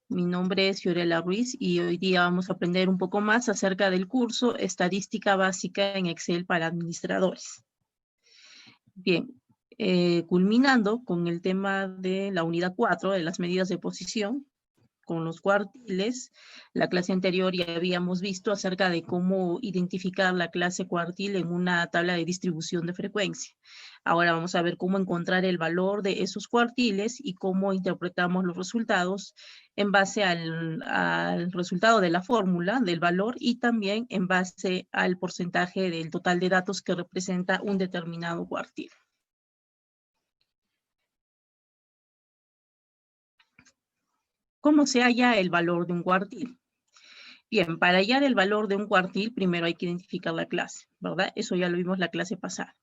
Mi nombre es Fiorella Ruiz y hoy día vamos a aprender un poco más acerca del curso Estadística Básica en Excel para Administradores. Bien, culminando con el tema de la unidad 4 de las medidas de posición, con los cuartiles. La clase anterior ya habíamos visto acerca de cómo identificar la clase cuartil en una tabla de distribución de frecuencia. Ahora vamos a ver cómo encontrar el valor de esos cuartiles y cómo interpretamos los resultados en base al resultado de la fórmula del valor y también en base al porcentaje del total de datos que representa un determinado cuartil. ¿Cómo se halla el valor de un cuartil? Bien, para hallar el valor de un cuartil, primero hay que identificar la clase, ¿verdad? Eso ya lo vimos la clase pasada.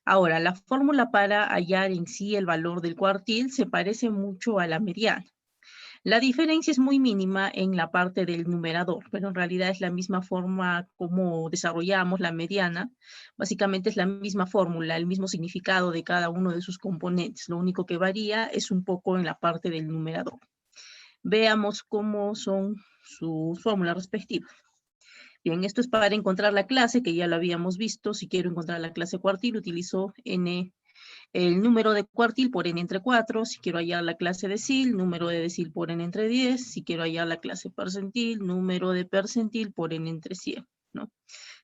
Ahora, la fórmula para hallar en sí el valor del cuartil se parece mucho a la mediana. La diferencia es muy mínima en la parte del numerador, pero en realidad es la misma forma como desarrollamos la mediana. Básicamente es la misma fórmula, el mismo significado de cada uno de sus componentes. Lo único que varía es un poco en la parte del numerador. Veamos cómo son sus fórmulas respectivas. Bien, esto es para encontrar la clase, que ya lo habíamos visto. Si quiero encontrar la clase cuartil, utilizo n, el número de cuartil por n entre 4. Si quiero hallar la clase decil, número de decil por n entre 10. Si quiero hallar la clase percentil, número de percentil por n entre 100, ¿no?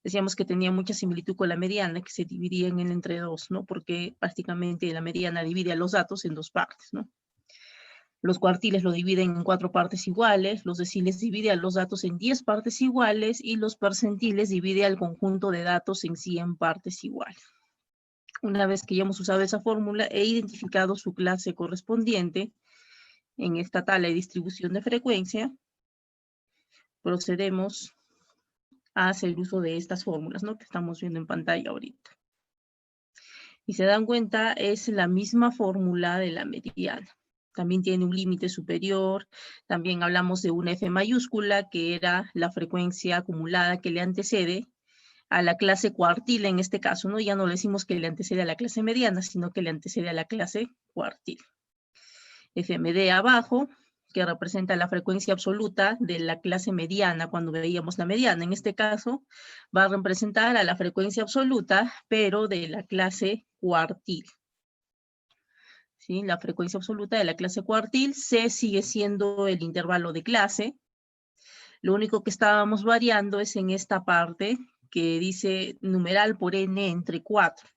Decíamos que tenía mucha similitud con la mediana, que se dividía en n entre 2, ¿no? Porque prácticamente la mediana divide a los datos en dos partes, ¿no? Los cuartiles lo dividen en 4 partes iguales, los deciles divide a los datos en 10 partes iguales y los percentiles divide al conjunto de datos en 100 partes iguales. Una vez que ya hemos usado esa fórmula e identificado su clase correspondiente en esta tabla de distribución de frecuencia, procedemos a hacer uso de estas fórmulas, ¿no? Que estamos viendo en pantalla ahorita. Y se dan cuenta, es la misma fórmula de la mediana. También tiene un límite superior. También hablamos de una F mayúscula, que era la frecuencia acumulada que le antecede a la clase cuartil en este caso, ¿no? Ya no le decimos que le antecede a la clase mediana, sino que le antecede a la clase cuartil. FMD abajo, que representa la frecuencia absoluta de la clase mediana cuando veíamos la mediana. En este caso, va a representar a la frecuencia absoluta, pero de la clase cuartil. ¿Sí? La frecuencia absoluta de la clase cuartil. C sigue siendo el intervalo de clase. Lo único que estábamos variando es en esta parte que dice numeral por n entre 4.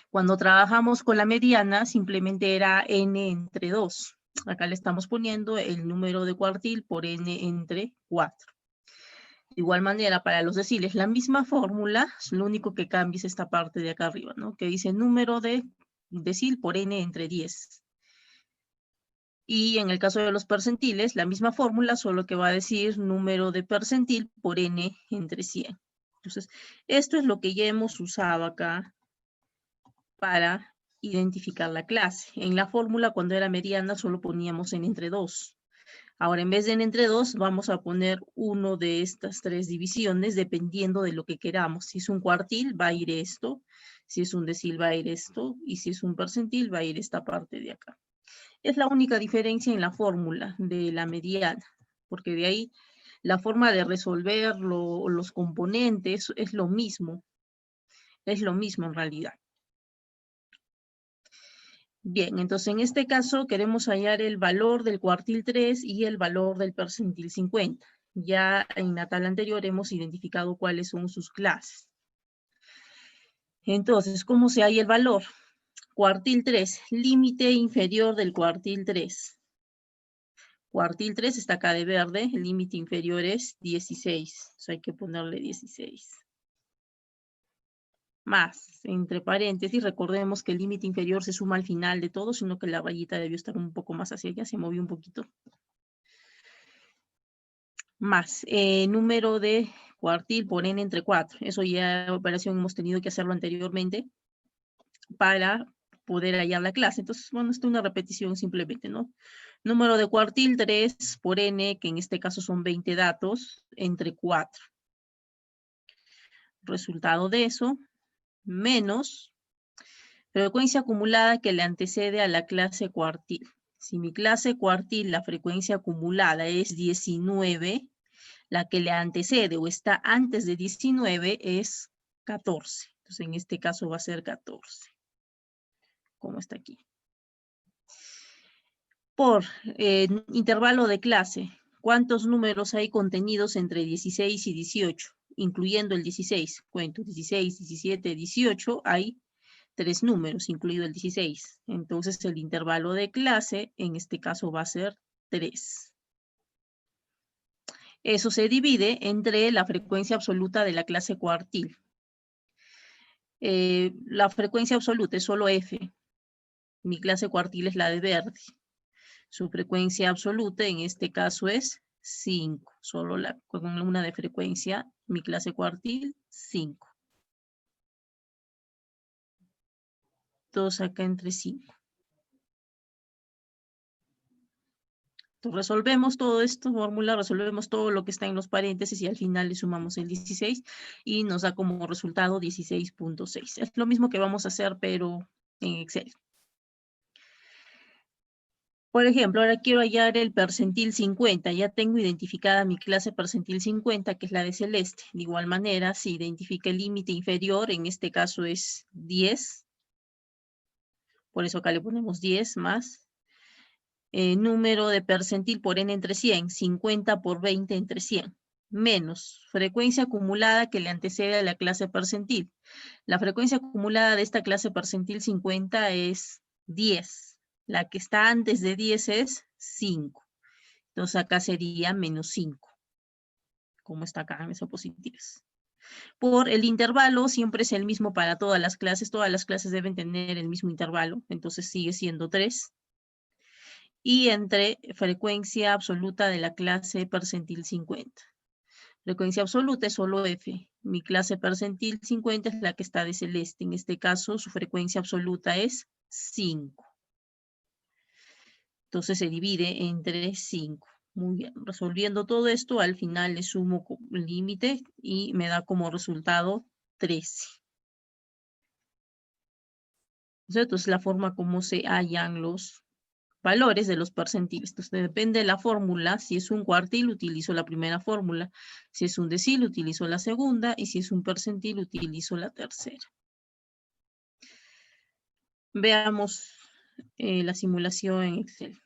Cuando trabajamos con la mediana, simplemente era n entre 2. Acá le estamos poniendo el número de cuartil por n entre 4. De igual manera, para los deciles, la misma fórmula, lo único que cambia es esta parte de acá arriba, ¿no? Que dice número de decil por n entre 10. Y en el caso de los percentiles, la misma fórmula, solo que va a decir número de percentil por n entre 100. Entonces, esto es lo que ya hemos usado acá para identificar la clase. En la fórmula, cuando era mediana, solo poníamos n entre 2. Ahora, en vez de n entre 2, vamos a poner uno de estas 3 divisiones, dependiendo de lo que queramos. Si es un cuartil, va a ir esto. Si es un decil, va a ir esto. Y si es un percentil, va a ir esta parte de acá. Es la única diferencia en la fórmula de la mediana, porque de ahí la forma de resolver los componentes es lo mismo. Es lo mismo en realidad. Bien, entonces en este caso queremos hallar el valor del cuartil 3 y el valor del percentil 50. Ya en la tabla anterior hemos identificado cuáles son sus clases. Entonces, ¿cómo se halla el valor? Cuartil 3, límite inferior del cuartil 3. Cuartil 3 está acá de verde, el límite inferior es 16. Entonces hay que ponerle 16. Más, entre paréntesis, recordemos que el límite inferior se suma al final de todo, sino que la rayita debió estar un poco más hacia allá, se movió un poquito. Más, número de cuartil por n entre 4. Eso ya, operación hemos tenido que hacerlo anteriormente para poder hallar la clase. Entonces, bueno, esto es una repetición simplemente, ¿no? Número de cuartil 3 por n, que en este caso son 20 datos, entre 4. Resultado de eso, menos frecuencia acumulada que le antecede a la clase cuartil. Si mi clase cuartil, la frecuencia acumulada es 19, la que le antecede o está antes de 19 es 14. Entonces, en este caso va a ser 14, como está aquí. Por intervalo de clase, ¿cuántos números hay contenidos entre 16 y 18? Incluyendo el 16. Cuento 16, 17, 18, hay 3 números, incluido el 16. Entonces, el intervalo de clase, en este caso, va a ser 3. Eso se divide entre la frecuencia absoluta de la clase cuartil. La frecuencia absoluta es solo F. Mi clase cuartil es la de verde. Su frecuencia absoluta en este caso es 5. Solo con una de frecuencia, mi clase cuartil, 5. 2 acá entre 5. Entonces resolvemos todo esto, fórmula, resolvemos todo lo que está en los paréntesis y al final le sumamos el 16 y nos da como resultado 16.6. Es lo mismo que vamos a hacer, pero en Excel. Por ejemplo, ahora quiero hallar el percentil 50. Ya tengo identificada mi clase percentil 50, que es la de celeste. De igual manera, si identifica el límite inferior, en este caso es 10. Por eso acá le ponemos 10 más. Número de percentil por n entre 100, 50 por 20 entre 100. Menos frecuencia acumulada que le antecede a la clase percentil. La frecuencia acumulada de esta clase percentil 50 es 10. La que está antes de 10 es 5. Entonces acá sería menos 5. Como está acá en esas positivas. Por el intervalo siempre es el mismo para todas las clases. Todas las clases deben tener el mismo intervalo. Entonces sigue siendo 3. Y entre frecuencia absoluta de la clase percentil 50. Frecuencia absoluta es solo F. Mi clase percentil 50 es la que está de celeste. En este caso, su frecuencia absoluta es 5. Entonces se divide entre 5. Muy bien. Resolviendo todo esto, al final le sumo el límite y me da como resultado 13. Entonces, la forma como se hallan los valores de los percentiles. Entonces, depende de la fórmula. Si es un cuartil, utilizo la primera fórmula. Si es un decil, utilizo la segunda. Y si es un percentil, utilizo la tercera. Veamos la simulación en Excel.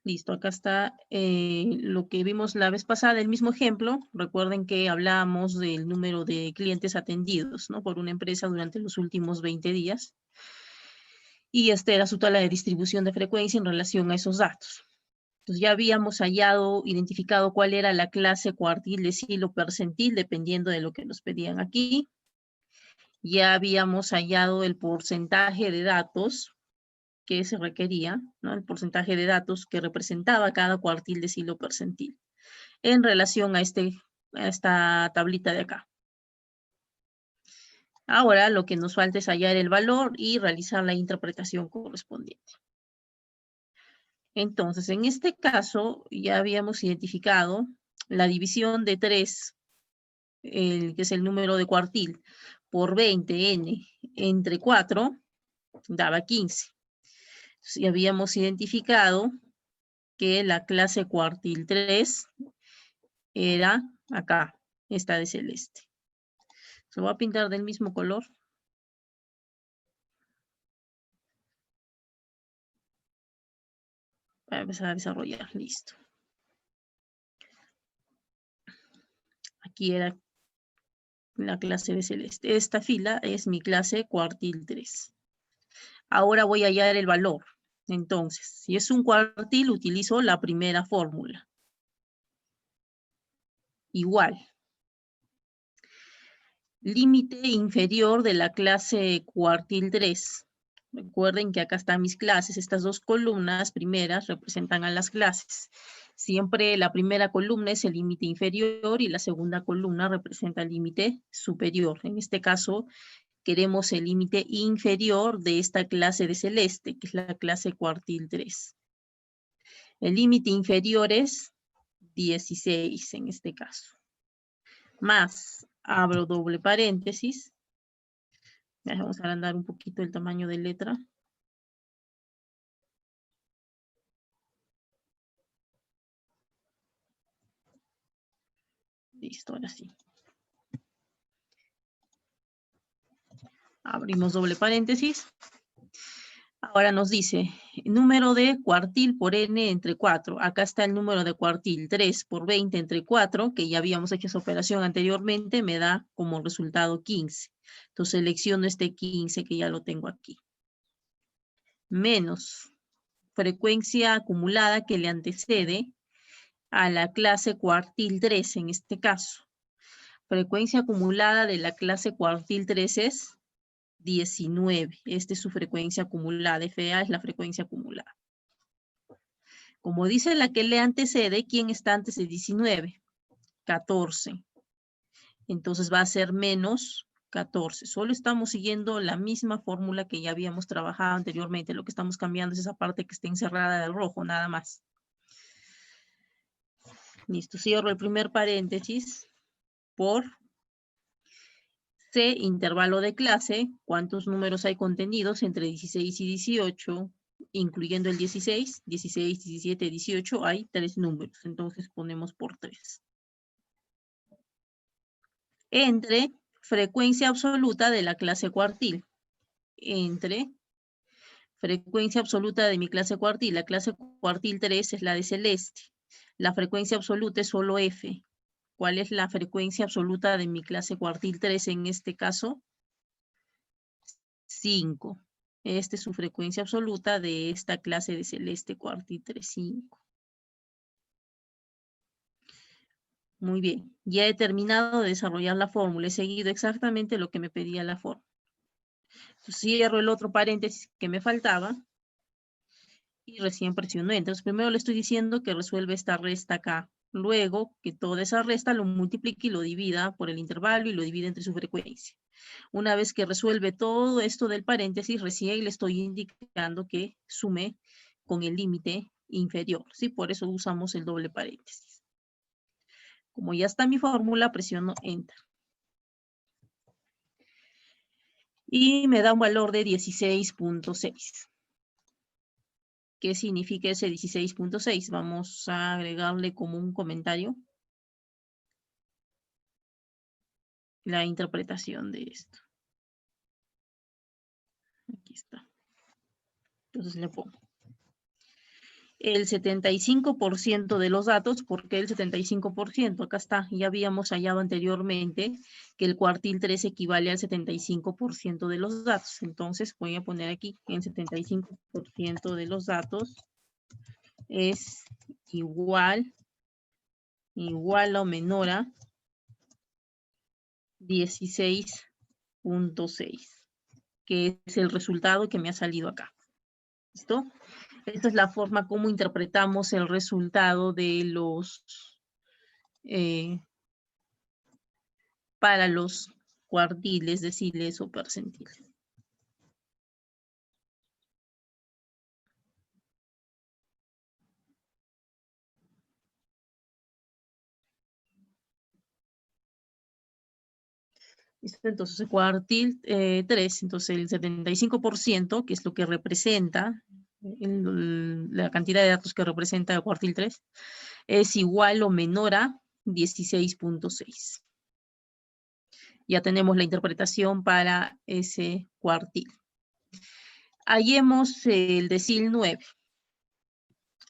Listo, acá está lo que vimos la vez pasada, el mismo ejemplo. Recuerden que hablábamos del número de clientes atendidos, ¿no? Por una empresa durante los últimos 20 días. Y esta era su tabla de distribución de frecuencia en relación a esos datos. Entonces ya habíamos hallado, identificado cuál era la clase cuartil, decil o percentil, dependiendo de lo que nos pedían aquí. Ya habíamos hallado el porcentaje de datos que se requería, ¿no? El porcentaje de datos que representaba cada cuartil, decil o percentil, en relación a esta tablita de acá. Ahora lo que nos falta es hallar el valor y realizar la interpretación correspondiente. Entonces, en este caso, ya habíamos identificado la división de 3, que es el número de cuartil, por 20, n, entre 4, daba 15. Entonces, ya habíamos identificado que la clase cuartil 3 era acá, esta de celeste. Se lo voy a pintar del mismo color. Voy a empezar a desarrollar, listo. Aquí era la clase de celeste. Esta fila es mi clase cuartil 3. Ahora voy a hallar el valor. Entonces, si es un cuartil, utilizo la primera fórmula. Igual. Límite inferior de la clase cuartil 3. Recuerden que acá están mis clases. Estas dos columnas primeras representan a las clases. Siempre la primera columna es el límite inferior y la segunda columna representa el límite superior. En este caso, queremos el límite inferior de esta clase de celeste, que es la clase cuartil 3. El límite inferior es 16 en este caso. más, abro doble paréntesis. Vamos a agrandar un poquito el tamaño de letra. Listo, ahora sí. Abrimos doble paréntesis. Ahora nos dice, número de cuartil por n entre 4. Acá está el número de cuartil, 3 por 20 entre 4, que ya habíamos hecho esa operación anteriormente, me da como resultado 15. Entonces selecciono este 15 que ya lo tengo aquí. Menos frecuencia acumulada que le antecede a la clase cuartil 3 en este caso. Frecuencia acumulada de la clase cuartil 3 es 19. Esta es su frecuencia acumulada. FA es la frecuencia acumulada. Como dice la que le antecede, ¿quién está antes de 19? 14. Entonces va a ser menos 14. Solo estamos siguiendo la misma fórmula que ya habíamos trabajado anteriormente. Lo que estamos cambiando es esa parte que está encerrada de rojo, nada más. Listo, cierro el primer paréntesis por C, intervalo de clase. ¿Cuántos números hay contenidos entre 16 y 18? Incluyendo el 16, 16, 17, 18, hay 3 números. Entonces ponemos por 3. Entre frecuencia absoluta de la clase cuartil. Entre frecuencia absoluta de mi clase cuartil. La clase cuartil 3 es la de celeste. La frecuencia absoluta es solo F. ¿Cuál es la frecuencia absoluta de mi clase cuartil 3 en este caso? 5. Esta es su frecuencia absoluta de esta clase de celeste cuartil 3, 5. Muy bien, ya he terminado de desarrollar la fórmula, he seguido exactamente lo que me pedía la fórmula. Entonces, cierro el otro paréntesis que me faltaba y recién presiono Enter. Entonces, primero le estoy diciendo que resuelve esta resta acá. Luego, que toda esa resta lo multiplique y lo divida por el intervalo y lo divide entre su frecuencia. Una vez que resuelve todo esto del paréntesis, recién le estoy indicando que sume con el límite inferior, ¿sí? Por eso usamos el doble paréntesis. Como ya está mi fórmula, presiono Enter. Y me da un valor de 16.6. ¿Qué significa ese 16.6? Vamos a agregarle como un comentario la interpretación de esto. Aquí está. Entonces le pongo el 75% de los datos. ¿Por qué el 75%? Acá está, ya habíamos hallado anteriormente que el cuartil 3 equivale al 75% de los datos. Entonces voy a poner aquí que el 75% de los datos es igual o menor a 16.6, que es el resultado que me ha salido acá. ¿Listo? Esta es la forma como interpretamos el resultado de los para los cuartiles, deciles o percentiles. ¿Listo? Entonces, el cuartil 3, entonces el 75%, que es lo que representa, la cantidad de datos que representa el cuartil 3, es igual o menor a 16.6. Ya tenemos la interpretación para ese cuartil. Hallemos el decil 9.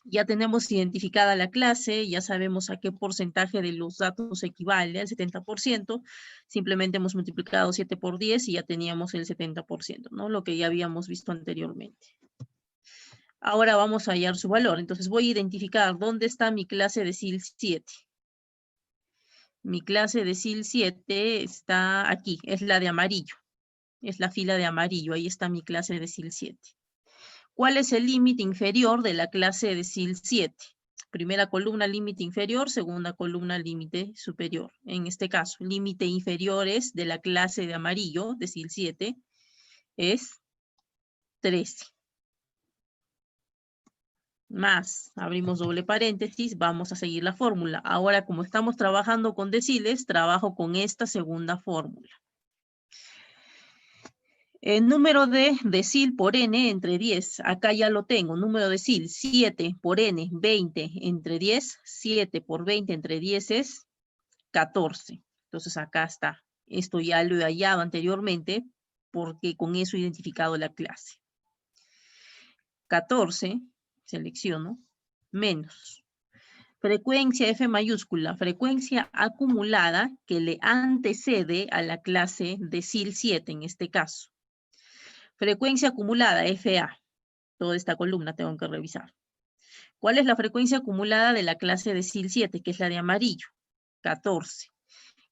Ya tenemos identificada la clase, ya sabemos a qué porcentaje de los datos equivale, al 70%. Simplemente hemos multiplicado 7 por 10 y ya teníamos el 70%, ¿no? Lo que ya habíamos visto anteriormente. Ahora vamos a hallar su valor. Entonces voy a identificar dónde está mi clase decil 7. Mi clase decil 7 está aquí, es la de amarillo. Es la fila de amarillo, ahí está mi clase decil 7. ¿Cuál es el límite inferior de la clase decil 7? Primera columna, límite inferior. Segunda columna, límite superior. En este caso, límite inferior es de la clase de amarillo, decil 7, es 13. más, abrimos doble paréntesis, vamos a seguir la fórmula. Ahora, como estamos trabajando con deciles, trabajo con esta segunda fórmula. El número de decil por n entre 10, acá ya lo tengo, número decil, 7 por n, 20 entre 10, 7 por 20 entre 10 es 14. Entonces acá está. Esto ya lo he hallado anteriormente porque con eso he identificado la clase. 14, selecciono, menos. Frecuencia F mayúscula, frecuencia acumulada que le antecede a la clase decil 7 en este caso. Frecuencia acumulada, FA. Toda esta columna tengo que revisar. ¿Cuál es la frecuencia acumulada de la clase decil 7, que es la de amarillo? 14.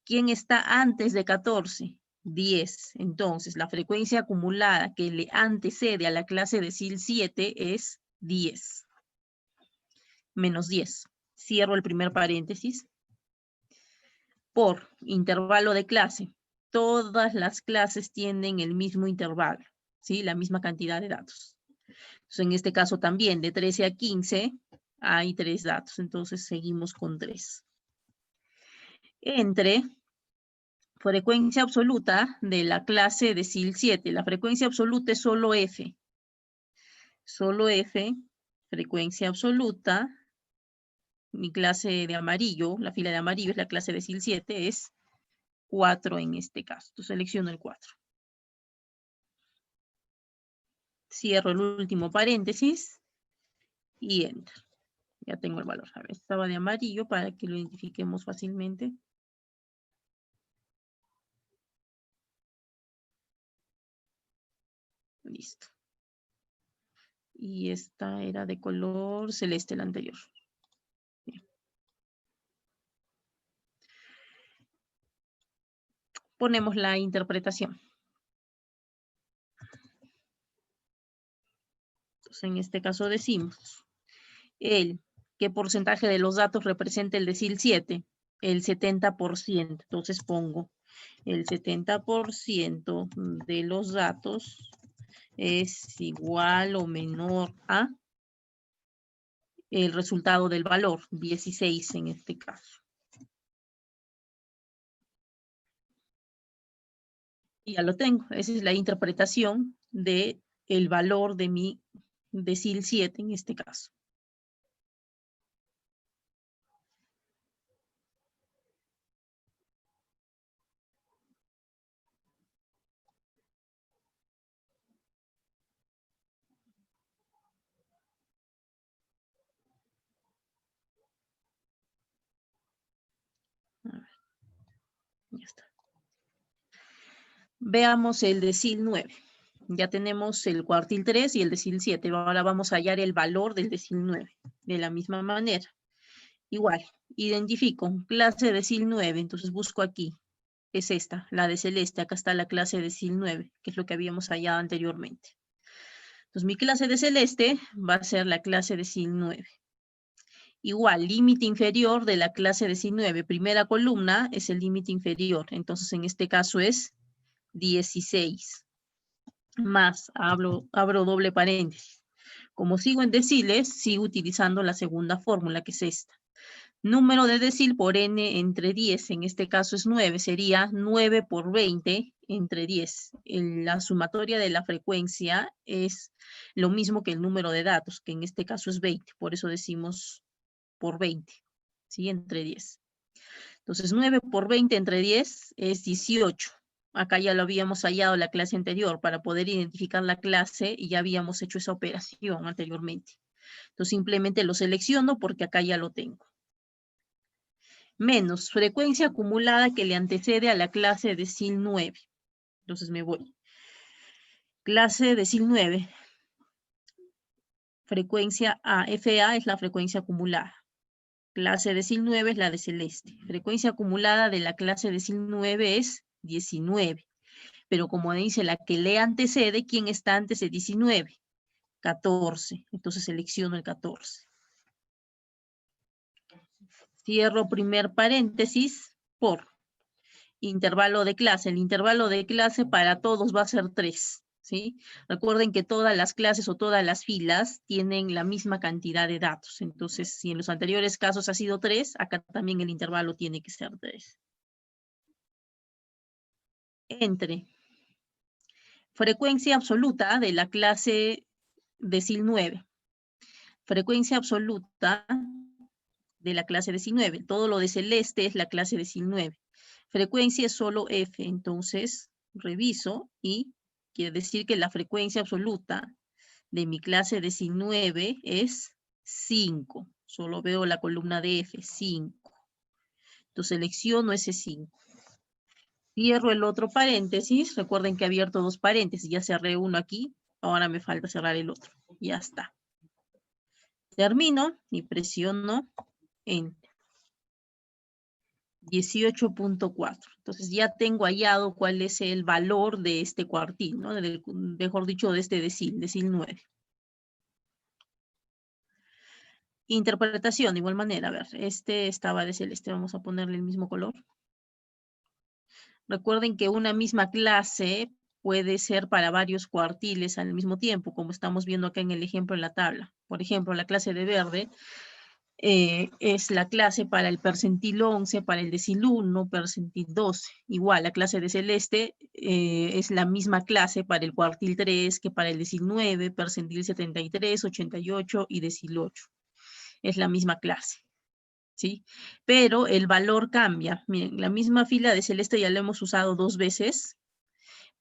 ¿Quién está antes de 14? 10. Entonces, la frecuencia acumulada que le antecede a la clase decil 7 es 10. Menos 10. Cierro el primer paréntesis. Por intervalo de clase. Todas las clases tienen el mismo intervalo, ¿sí? La misma cantidad de datos. Entonces, en este caso también, de 13 a 15, hay 3 datos. Entonces, seguimos con 3. Entre frecuencia absoluta de la clase decil 7. La frecuencia absoluta es solo F. Solo F, frecuencia absoluta. Mi clase de amarillo, la fila de amarillo es la clase decil 7, es 4 en este caso. Entonces selecciono el 4. Cierro el último paréntesis y enter. Ya tengo el valor. A ver, estaba de amarillo para que lo identifiquemos fácilmente. Listo. Y esta era de color celeste, la anterior. Bien. Ponemos la interpretación. Entonces, en este caso decimos, ¿qué porcentaje de los datos representa el decil 7? El 70%. Entonces pongo el 70% de los datos es igual o menor a el resultado del valor, 16 en este caso. Y ya lo tengo. Esa es la interpretación del valor de mi decil 7 en este caso. A ver, ya está. Veamos el decil 9. Ya tenemos el cuartil 3 y el decil 7. Ahora vamos a hallar el valor del decil 9. De la misma manera. Igual, identifico clase decil 9, entonces busco aquí. Es esta, la de celeste. Acá está la clase decil 9, que es lo que habíamos hallado anteriormente. Entonces mi clase de celeste va a ser la clase decil 9. Igual, límite inferior de la clase decil 9. Primera columna es el límite inferior. Entonces en este caso es 16. Más, abro doble paréntesis. Como sigo en deciles, sigo utilizando la segunda fórmula, que es esta. Número de decil por n entre 10, en este caso es 9, sería 9 por 20 entre 10. La sumatoria de la frecuencia es lo mismo que el número de datos, que en este caso es 20, por eso decimos por 20, ¿sí? Entre 10. Entonces 9 por 20 entre 10 es 18. Acá ya lo habíamos hallado en la clase anterior para poder identificar la clase y ya habíamos hecho esa operación anteriormente. Entonces simplemente lo selecciono porque acá ya lo tengo. Menos frecuencia acumulada que le antecede a la clase decil 9. Entonces me voy. Clase decil 9. Frecuencia A. FA es la frecuencia acumulada. Clase decil 9 es la de celeste. Frecuencia acumulada de la clase decil 9 es 19. Pero como dice la que le antecede, ¿quién está antes de 19? 14. Entonces selecciono el 14. Cierro primer paréntesis por intervalo de clase. El intervalo de clase para todos va a ser 3. ¿sí? Recuerden que todas las clases o todas las filas tienen la misma cantidad de datos. Entonces, si en los anteriores casos ha sido 3, acá también el intervalo tiene que ser 3. Entre frecuencia absoluta de la clase decil 9. Frecuencia absoluta de la clase decil 9. Todo lo de celeste es la clase decil 9. Frecuencia es solo F, entonces reviso y quiere decir que la frecuencia absoluta de mi clase decil 9 es 5. Solo veo la columna de F, 5. Entonces selecciono ese 5. Cierro el otro paréntesis. Recuerden que he abierto 2 paréntesis. Ya cerré uno aquí. Ahora me falta cerrar el otro. Ya está. Termino y presiono Enter. 18.4. Entonces ya tengo hallado cuál es el valor de este cuartil, ¿no? Mejor dicho, de este decil 9. Interpretación, de igual manera, a ver, este estaba de celeste, vamos a ponerle el mismo color. Recuerden que una misma clase puede ser para varios cuartiles al mismo tiempo, como estamos viendo acá en el ejemplo en la tabla. Por ejemplo, la clase de verde es la clase para el percentil 11, para el decil 1, percentil 12. Igual, la clase de celeste es la misma clase para el cuartil 3 que para el decil 9, percentil 73, 88 y decil 8. Es la misma clase, ¿sí? Pero el valor cambia. Miren, la misma fila de celeste ya la hemos usado 2 veces,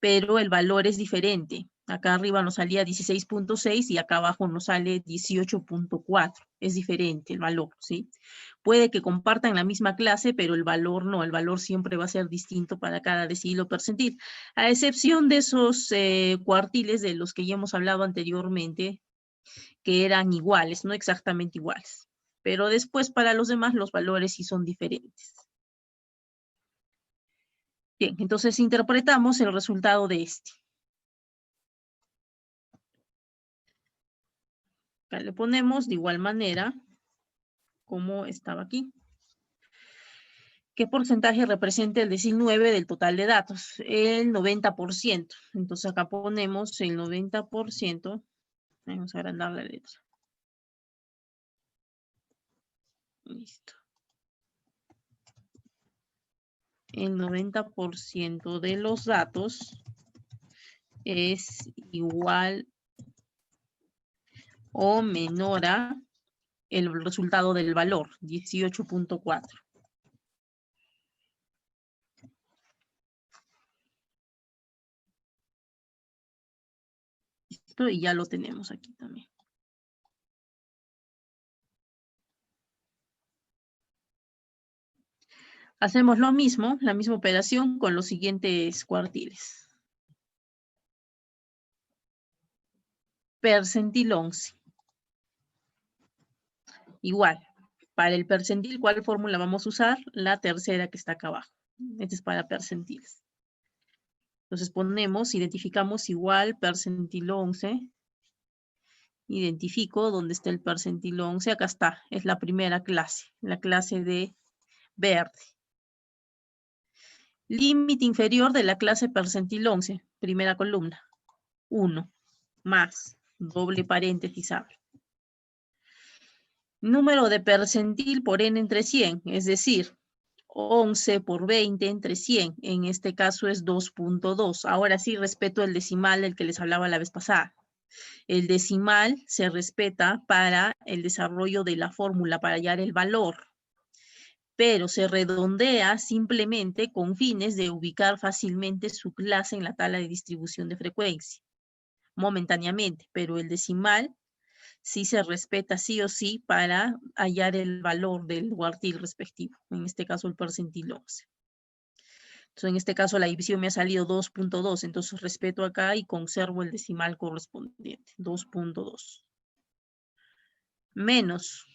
pero el valor es diferente. Acá arriba nos salía 16.6 y acá abajo nos sale 18.4. Es diferente el valor, ¿sí? Puede que compartan la misma clase, pero el valor no. El valor siempre va a ser distinto para cada decil o percentil. A excepción de esos cuartiles de los que ya hemos hablado anteriormente, que eran iguales, no exactamente iguales. Pero después para los demás los valores sí son diferentes. Bien, entonces interpretamos el resultado de este. Acá le ponemos de igual manera como estaba aquí. ¿Qué porcentaje representa el decil 9 del total de datos? El 90%. Entonces acá ponemos el 90%. Vamos a agrandar la letra. Listo. El 90% de los datos es igual o menor a el resultado del valor, 18.4. Listo, y ya lo tenemos aquí también. Hacemos lo mismo, la misma operación con los siguientes cuartiles. Percentil 11. Igual, para el percentil, ¿cuál fórmula vamos a usar? La tercera que está acá abajo. Este es para percentiles. Entonces ponemos, identificamos igual percentil 11. Identifico dónde está el percentil 11. Acá está, es la primera clase, la clase de verde. Límite inferior de la clase percentil 11, primera columna. 1 más, doble paréntesis abre. Número de percentil por n entre 100, es decir, 11 por 20 entre 100, en este caso es 2.2. Ahora sí respeto el decimal del que les hablaba la vez pasada. El decimal se respeta para el desarrollo de la fórmula, para hallar el valor, pero se redondea simplemente con fines de ubicar fácilmente su clase en la tabla de distribución de frecuencia, momentáneamente, pero el decimal sí se respeta sí o sí para hallar el valor del cuartil respectivo, en este caso el percentil 11. Entonces, en este caso la división me ha salido 2.2, entonces respeto acá y conservo el decimal correspondiente, 2.2. Menos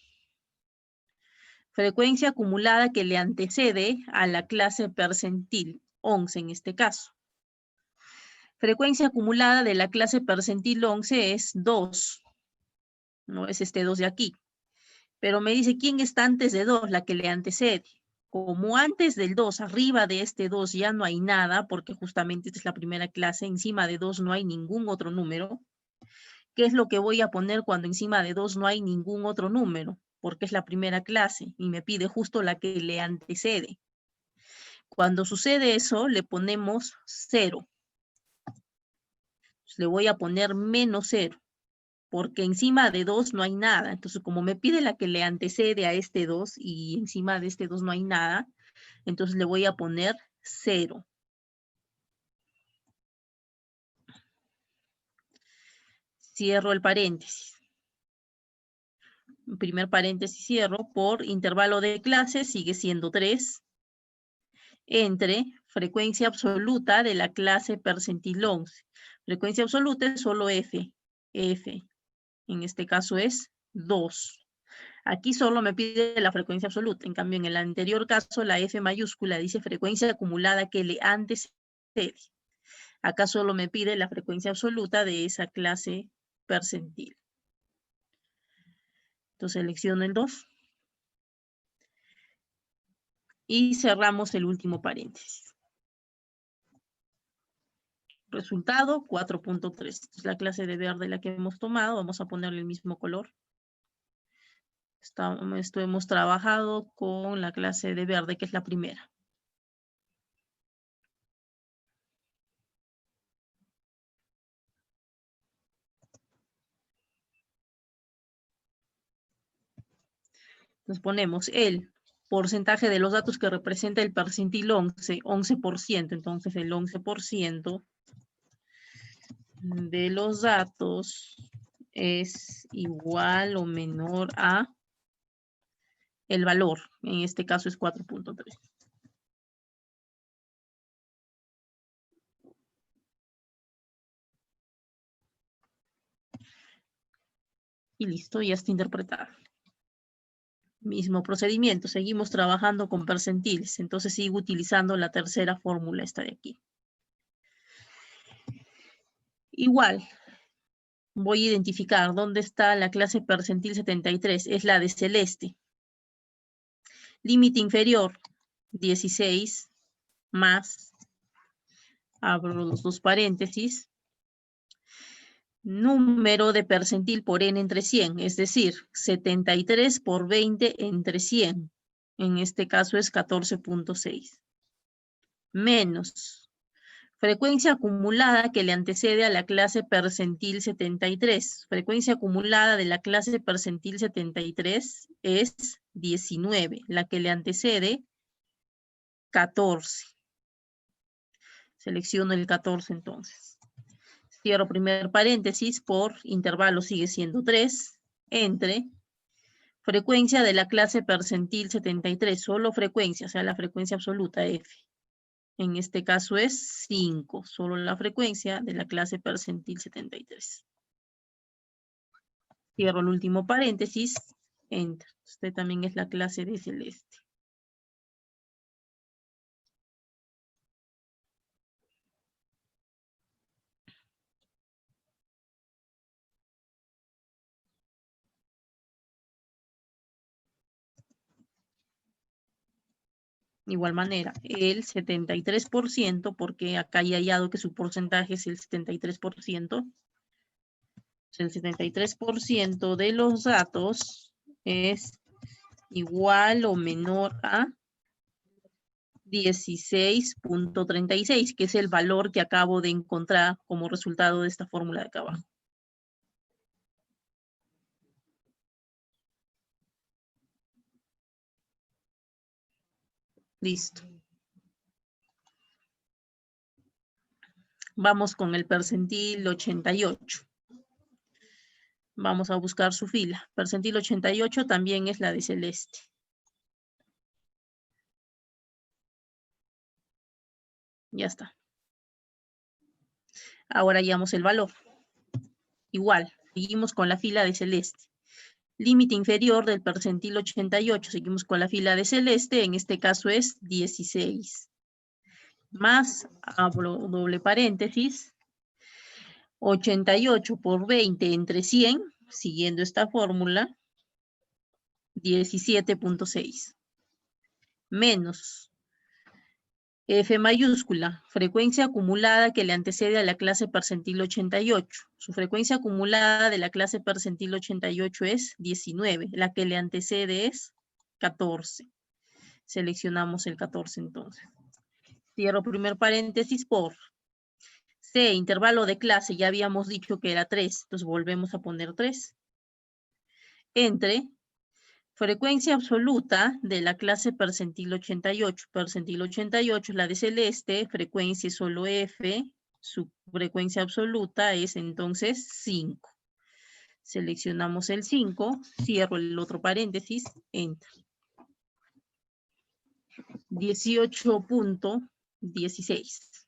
frecuencia acumulada que le antecede a la clase percentil, 11 en este caso. Frecuencia acumulada de la clase percentil 11 es 2, no es este 2 de aquí. Pero me dice, ¿quién está antes de 2? La que le antecede. Como antes del 2, arriba de este 2 ya no hay nada, porque justamente esta es la primera clase, encima de 2 no hay ningún otro número. ¿Qué es lo que voy a poner cuando encima de 2 no hay ningún otro número? Porque es la primera clase y me pide justo la que le antecede. Cuando sucede eso, le ponemos 0. Le voy a poner menos 0, porque encima de 2 no hay nada. Entonces, como me pide la que le antecede a este 2 y encima de este 2 no hay nada, entonces le voy a poner 0. Cierro el paréntesis. Primer paréntesis cierro, por intervalo de clase sigue siendo 3, entre frecuencia absoluta de la clase percentil 11. Frecuencia absoluta es solo F. En este caso es 2. Aquí solo me pide la frecuencia absoluta. En cambio, en el anterior caso, la F mayúscula dice frecuencia acumulada que le antecede. Acá solo me pide la frecuencia absoluta de esa clase percentil. Entonces selecciono el 2. Y cerramos el último paréntesis. Resultado 4.3. Es la clase de verde la que hemos tomado. Vamos a ponerle el mismo color. Hemos trabajado con la clase de verde, que es la primera. Entonces ponemos el porcentaje de los datos que representa el percentil 11, 11%. Entonces el 11% de los datos es igual o menor a el valor. En este caso es 4.3. Y listo, ya está interpretado. Mismo procedimiento, seguimos trabajando con percentiles, entonces sigo utilizando la tercera fórmula, esta de aquí. Igual, voy a identificar dónde está la clase percentil 73, es la de celeste. Límite inferior, 16, más, abro los dos paréntesis, número de percentil por n entre 100, es decir, 73 por 20 entre 100. En este caso es 14.6. Menos frecuencia acumulada que le antecede a la clase percentil 73. Frecuencia acumulada de la clase percentil 73 es 19. La que le antecede, 14. Selecciono el 14 entonces. Cierro primer paréntesis, por intervalo sigue siendo 3, entre frecuencia de la clase percentil 73, solo frecuencia, o sea, la frecuencia absoluta F. En este caso es 5, solo la frecuencia de la clase percentil 73. Cierro el último paréntesis, enter. Este también es la clase de celeste. De igual manera, el 73%, porque acá he hallado que su porcentaje es el 73%. El 73% de los datos es igual o menor a 16.36, que es el valor que acabo de encontrar como resultado de esta fórmula de acá abajo. Listo. Vamos con el percentil 88. Vamos a buscar su fila. Percentil 88 también es la de celeste. Ya está. Ahora hallamos el valor. Igual, seguimos con la fila de celeste. Límite inferior del percentil 88, seguimos con la fila de celeste, en este caso es 16. Más, abro doble paréntesis, 88 por 20 entre 100, siguiendo esta fórmula, 17.6. menos F mayúscula, frecuencia acumulada que le antecede a la clase percentil 88. Su frecuencia acumulada de la clase percentil 88 es 19. La que le antecede es 14. Seleccionamos el 14 entonces. Cierro primer paréntesis por C, intervalo de clase, ya habíamos dicho que era 3. Entonces volvemos a poner 3. Entre frecuencia absoluta de la clase percentil 88. Percentil 88 es la de celeste, frecuencia es solo F, su frecuencia absoluta es entonces 5. Seleccionamos el 5, cierro el otro paréntesis, enter. 18.16.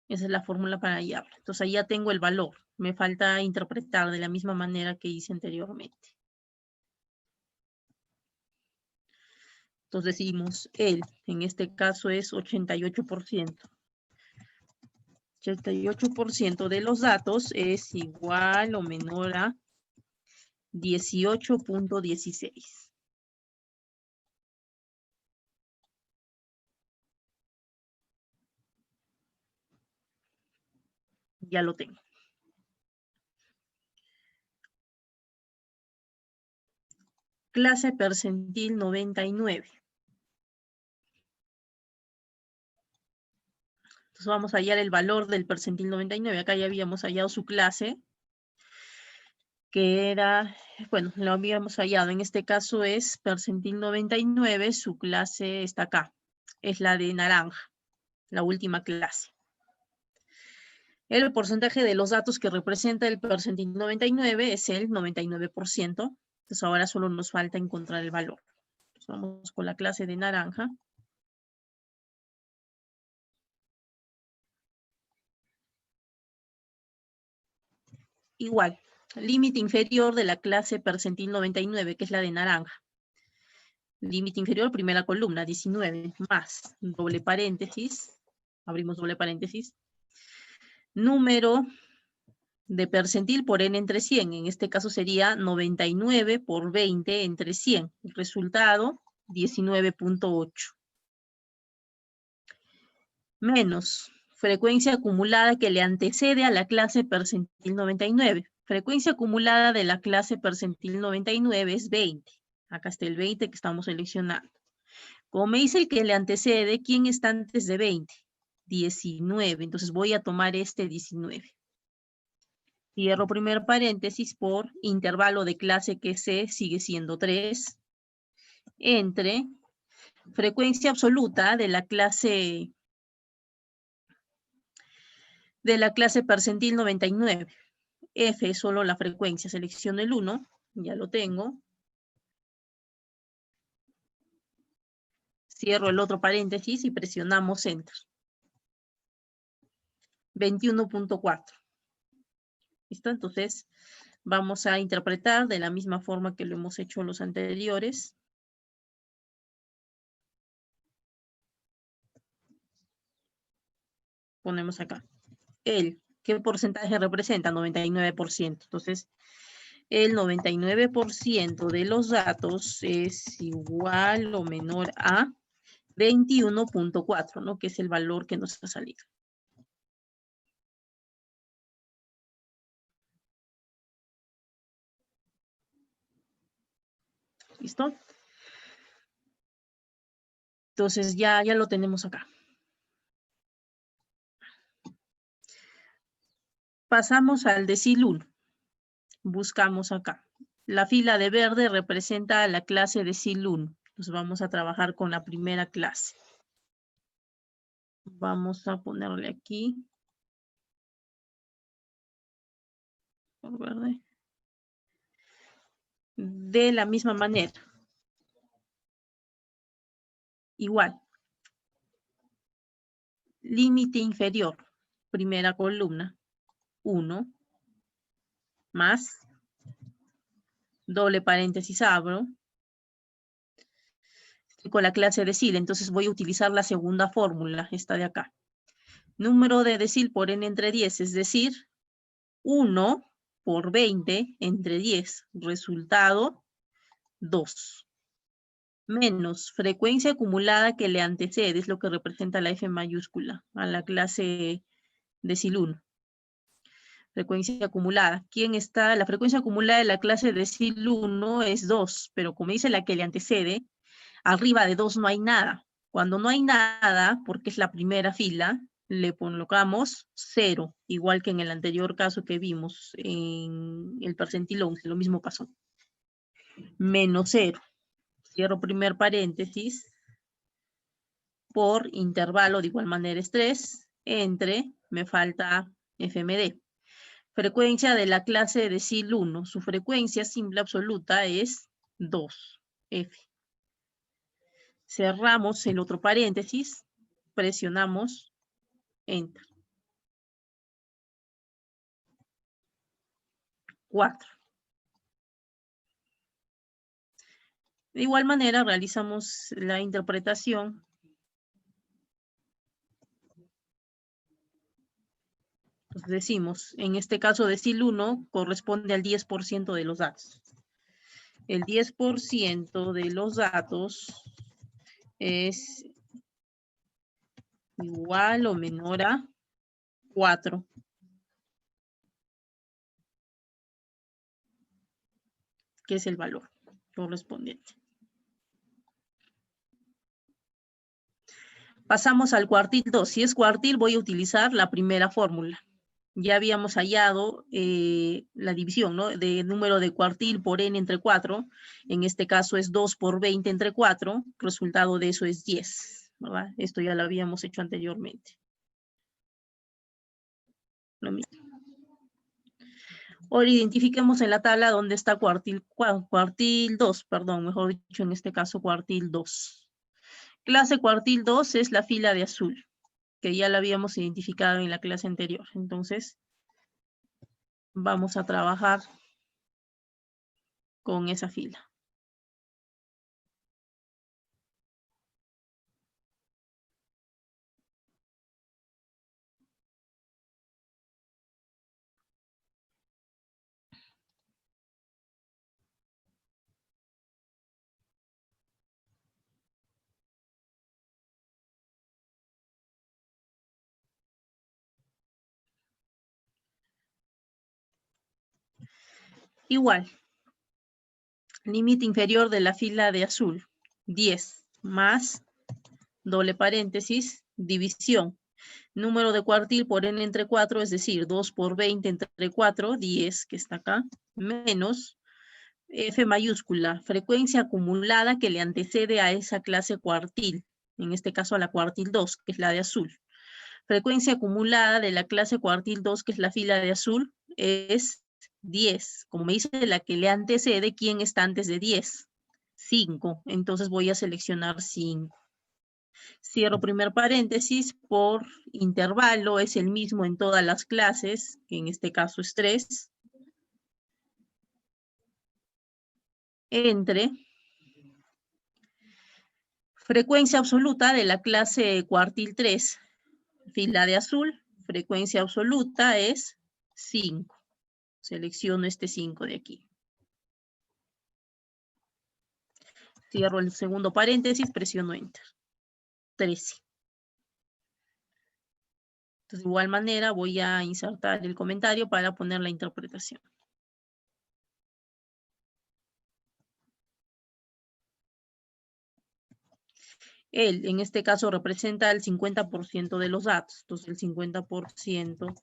Esa es la fórmula para hallarlo. Entonces ahí ya tengo el valor. Me falta interpretar de la misma manera que hice anteriormente. Entonces decimos el, en este caso es 88%. 88% de los datos es igual o menor a 18.16. Ya lo tengo. Clase percentil 99. Entonces vamos a hallar el valor del percentil 99. Acá ya habíamos hallado su clase, que era, bueno, lo habíamos hallado. En este caso es percentil 99, su clase está acá. Es la de naranja, la última clase. El porcentaje de los datos que representa el percentil 99 es el 99%. Entonces ahora solo nos falta encontrar el valor. Entonces vamos con la clase de naranja. Igual, límite inferior de la clase percentil 99, que es la de naranja. Límite inferior, primera columna, 19, más, doble paréntesis, abrimos doble paréntesis, número de percentil por n entre 100, en este caso sería 99 por 20 entre 100, el resultado 19.8. Menos frecuencia acumulada que le antecede a la clase percentil 99. Frecuencia acumulada de la clase percentil 99 es 20. Acá está el 20 que estamos seleccionando. Como me dice el que le antecede, ¿quién está antes de 20? 19. Entonces voy a tomar este 19. Cierro primer paréntesis por intervalo de clase que C sigue siendo 3. Entre frecuencia absoluta de la clase percentil 99. F es solo la frecuencia. Selecciono el 1. Ya lo tengo. Cierro el otro paréntesis y presionamos Enter. 21.4. ¿Listo? Entonces, vamos a interpretar de la misma forma que lo hemos hecho los anteriores. Ponemos acá. ¿Qué porcentaje representa? 99%. Entonces, el 99% de los datos es igual o menor a 21.4, ¿no? Que es el valor que nos ha salido. ¿Listo? Entonces ya lo tenemos acá. Pasamos al decil 1. Buscamos acá. La fila de verde representa a la clase decil 1. Entonces vamos a trabajar con la primera clase. Vamos a ponerle aquí. Por verde. De la misma manera. Igual. Límite inferior. Primera columna. 1. Más. Doble paréntesis abro. Estoy con la clase decil, entonces voy a utilizar la segunda fórmula, esta de acá. Número de decil por n entre 10, es decir, 1 por 20 entre 10. Resultado, 2. menos frecuencia acumulada que le antecede, es lo que representa la F mayúscula, a la clase decil 1. Frecuencia acumulada. ¿Quién está? La frecuencia acumulada de la clase decil 1 es 2, pero como dice la que le antecede, arriba de 2 no hay nada. Cuando no hay nada, porque es la primera fila, le colocamos 0, igual que en el anterior caso que vimos en el percentil 11, lo mismo pasó. Menos 0. Cierro primer paréntesis, por intervalo de igual manera es 3, entre, me falta FMD. Frecuencia de la clase decil 1, su frecuencia simple absoluta es 2F. Cerramos el otro paréntesis, presionamos Enter. 4. De igual manera realizamos la interpretación Entonces decimos, en este caso decil 1 corresponde al 10% de los datos. El 10% de los datos es igual o menor a 4. Que es el valor correspondiente. Pasamos al cuartil 2. Si es cuartil, voy a utilizar la primera fórmula. Ya habíamos hallado la división, ¿no? De número de cuartil por n entre 4. En este caso es 2 por 20 entre 4. Resultado de eso es 10. ¿Verdad? Esto ya lo habíamos hecho anteriormente. Lo mismo. Ahora identifiquemos en la tabla dónde está cuartil 2, perdón, mejor dicho, en este caso cuartil 2. Clase cuartil 2 es la fila de azul, que ya la habíamos identificado en la clase anterior. Entonces, vamos a trabajar con esa fila. Igual, límite inferior de la fila de azul, 10 más, doble paréntesis, división. Número de cuartil por n entre 4, es decir, 2 por 20 entre 4, 10, que está acá, menos F mayúscula, frecuencia acumulada que le antecede a esa clase cuartil, en este caso a la cuartil 2, que es la de azul. Frecuencia acumulada de la clase cuartil 2, que es la fila de azul, es 10. Como me dice la que le antecede, ¿quién está antes de 10? 5. Entonces voy a seleccionar 5. Cierro primer paréntesis, por intervalo es el mismo en todas las clases, que en este caso es 3. Entre frecuencia absoluta de la clase cuartil 3, fila de azul, frecuencia absoluta es 5. Selecciono este 5 de aquí. Cierro el segundo paréntesis, presiono Enter. 13. Entonces, de igual manera, voy a insertar el comentario para poner la interpretación. Él, en este caso, representa el 50% de los datos. Entonces, el 50%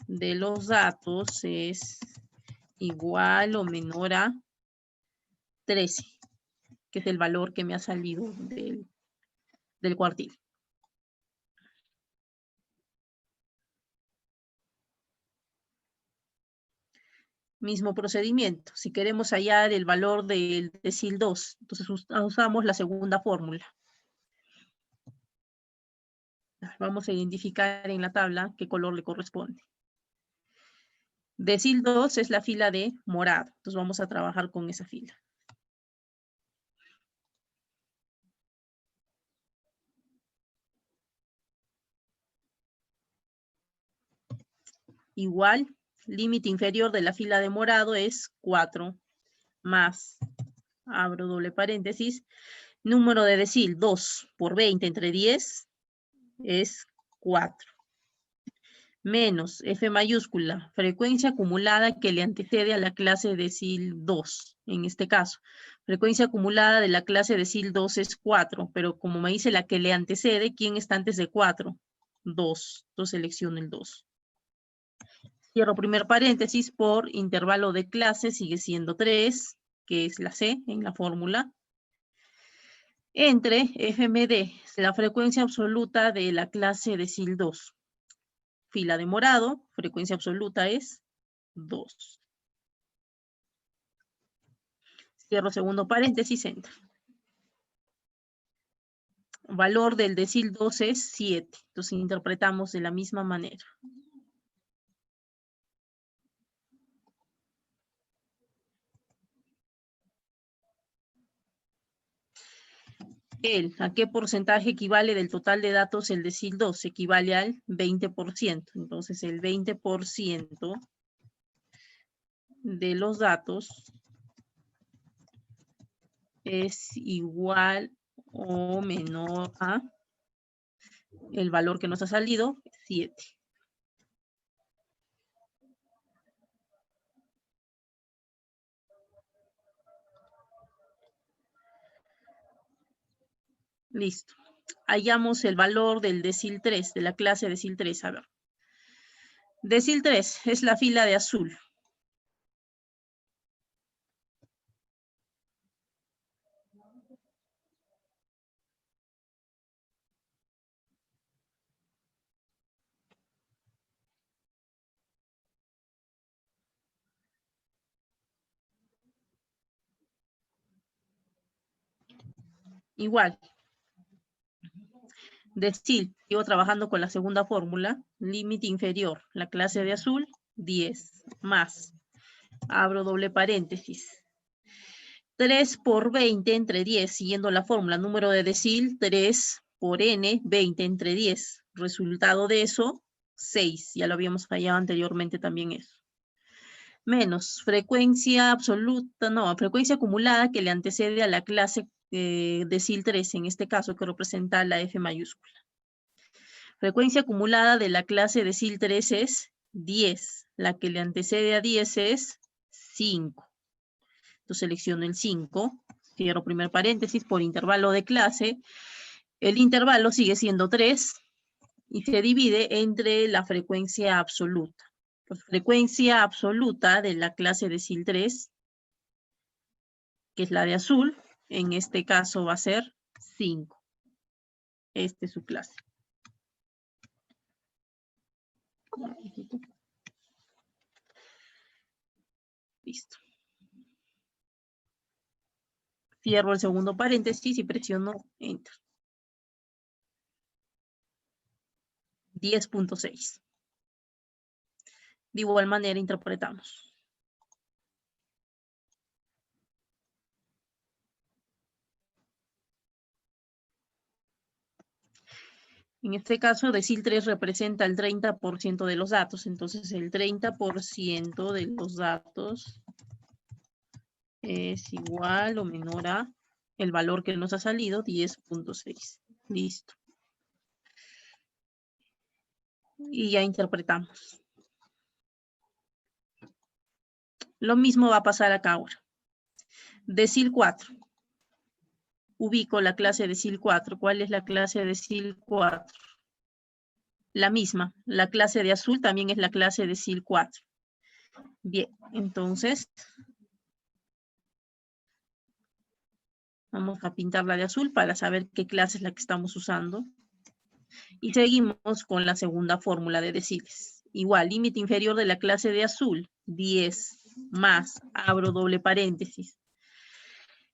de los datos es igual o menor a 13, que es el valor que me ha salido del cuartil. Mismo procedimiento. Si queremos hallar el valor del decil 2, entonces usamos la segunda fórmula. Vamos a identificar en la tabla qué color le corresponde. Decil 2 es la fila de morado. Entonces vamos a trabajar con esa fila. Igual, límite inferior de la fila de morado es 4 más, abro doble paréntesis, Número de decil 2 por 20 entre 10 es 4. Menos F mayúscula, frecuencia acumulada que le antecede a la clase decil 2, en este caso. Frecuencia acumulada de la clase decil 2 es 4, pero como me dice la que le antecede, ¿quién está antes de 4? 2. Entonces selecciono el 2. Cierro primer paréntesis por intervalo de clase, sigue siendo 3, que es la C en la fórmula. Entre FMD, la frecuencia absoluta de la clase decil 2. Fila de morado, frecuencia absoluta es 2. Cierro segundo paréntesis, enter. Valor del decil 2 es 7. Entonces interpretamos de la misma manera. ¿A qué porcentaje equivale del total de datos el decil 2? Equivale al 20%. Entonces el 20% de los datos es igual o menor a el valor que nos ha salido, 7. Listo. Hallamos el valor del decil 3, de la clase decil 3. A ver. Decil 3 es la fila de azul. Igual. Decil, sigo trabajando con la segunda fórmula, límite inferior, la clase de azul, 10, más, abro doble paréntesis, 3 por 20 entre 10, siguiendo la fórmula, número de decil, 3 por n, 20 entre 10, resultado de eso, 6, ya lo habíamos fallado anteriormente también eso. Menos frecuencia absoluta, no, frecuencia acumulada que le antecede a la clase decil 3, en este caso que representa la F mayúscula. Frecuencia acumulada de la clase decil 3 es 10. La que le antecede a 10 es 5. Entonces selecciono el 5. Cierro primer paréntesis por intervalo de clase. El intervalo sigue siendo 3 y se divide entre la frecuencia absoluta. La frecuencia absoluta de la clase decil 3, que es la de azul, en este caso va a ser 5. Esta es su clase. Listo. Cierro el segundo paréntesis y presiono Enter. 10.6. De igual manera interpretamos. En este caso, decil 3 representa el 30% de los datos. Entonces, el 30% de los datos es igual o menor a el valor que nos ha salido, 10.6. Listo. Y ya interpretamos. Lo mismo va a pasar acá ahora. Decil 4. Ubico la clase decil 4. ¿Cuál es la clase decil 4? La misma. La clase de azul también es la clase decil 4. Bien, entonces vamos a pintarla de azul para saber qué clase es la que estamos usando. Y seguimos con la segunda fórmula de deciles. Igual, límite inferior de la clase de azul, 10 más, abro doble paréntesis.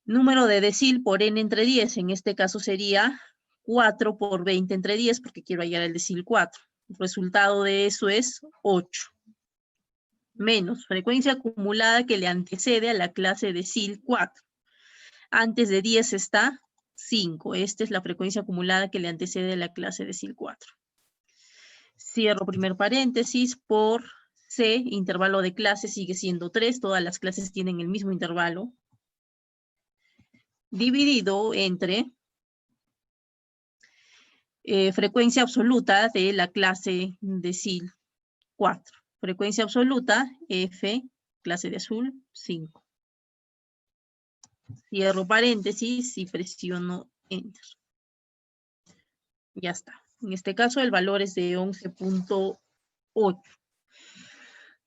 Número de decil por n entre 10, en este caso sería 4 por 20 entre 10, porque quiero hallar el decil 4. El resultado de eso es 8. Menos frecuencia acumulada que le antecede a la clase decil 4. Antes de 10 está 5. Esta es la frecuencia acumulada que le antecede a la clase decil 4. Cierro primer paréntesis por C, intervalo de clase sigue siendo 3. Todas las clases tienen el mismo intervalo. dividido entre frecuencia absoluta de la clase decil 4. Frecuencia absoluta, F, clase de azul, 5. Cierro paréntesis y presiono Enter. Ya está. En este caso el valor es de 11.8.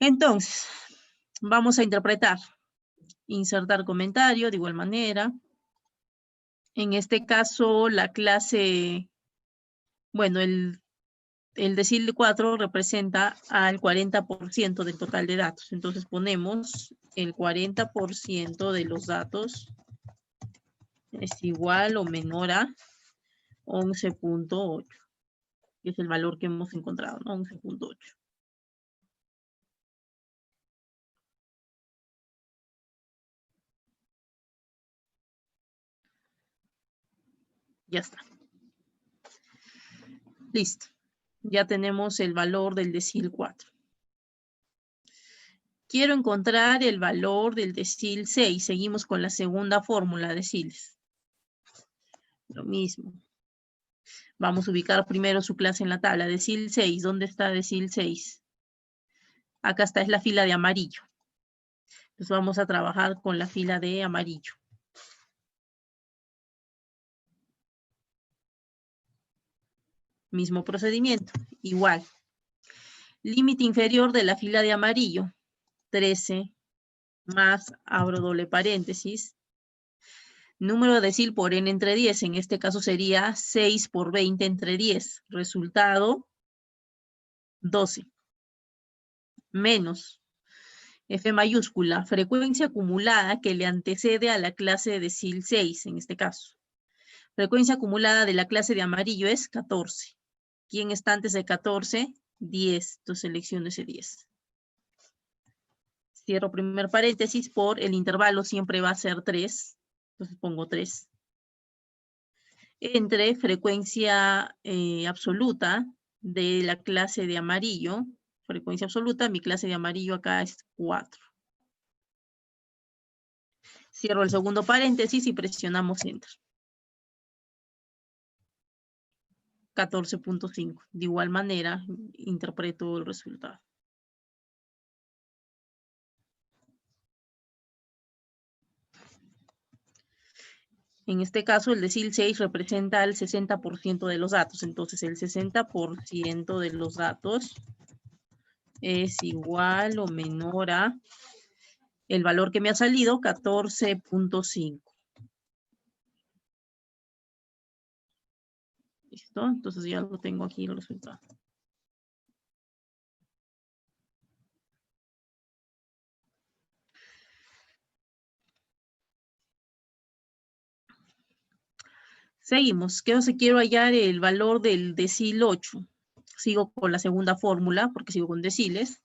Entonces, vamos a interpretar. Insertar comentario de igual manera. En este caso, la clase, bueno, el decil 4 representa al 40% del total de datos. Entonces ponemos el 40% de los datos es igual o menor a 11.8. Que es el valor que hemos encontrado, ¿no? 11.8. Ya está. Listo. Ya tenemos el valor del decil 4. Quiero encontrar el valor del decil 6. Seguimos con la segunda fórmula de deciles. Lo mismo. Vamos a ubicar primero su clase en la tabla. Decil 6. ¿Dónde está decil 6? Acá está, es la fila de amarillo. Entonces vamos a trabajar con la fila de amarillo. Mismo procedimiento. Igual. Límite inferior de la fila de amarillo. 13 más, abro doble paréntesis, número de decil por n entre 10, en este caso sería 6 por 20 entre 10, resultado 12, menos F mayúscula, frecuencia acumulada que le antecede a la clase de decil 6, en este caso. Frecuencia acumulada de la clase de amarillo es 14. ¿Quién está antes de 14? 10, entonces selecciono ese 10. Cierro primer paréntesis, por el intervalo siempre va a ser 3, entonces pongo 3. Entre frecuencia absoluta de la clase de amarillo, frecuencia absoluta, mi clase de amarillo acá es 4. Cierro el segundo paréntesis y presionamos Enter. 14.5. De igual manera, interpreto el resultado. En este caso, el decil 6 representa el 60% de los datos. Entonces, el 60% de los datos es igual o menor a el valor que me ha salido, 14.5. ¿Listo? Entonces ya lo tengo aquí el resultado. Seguimos. Quiero hallar el valor del decil 8. Sigo con la segunda fórmula, porque sigo con deciles.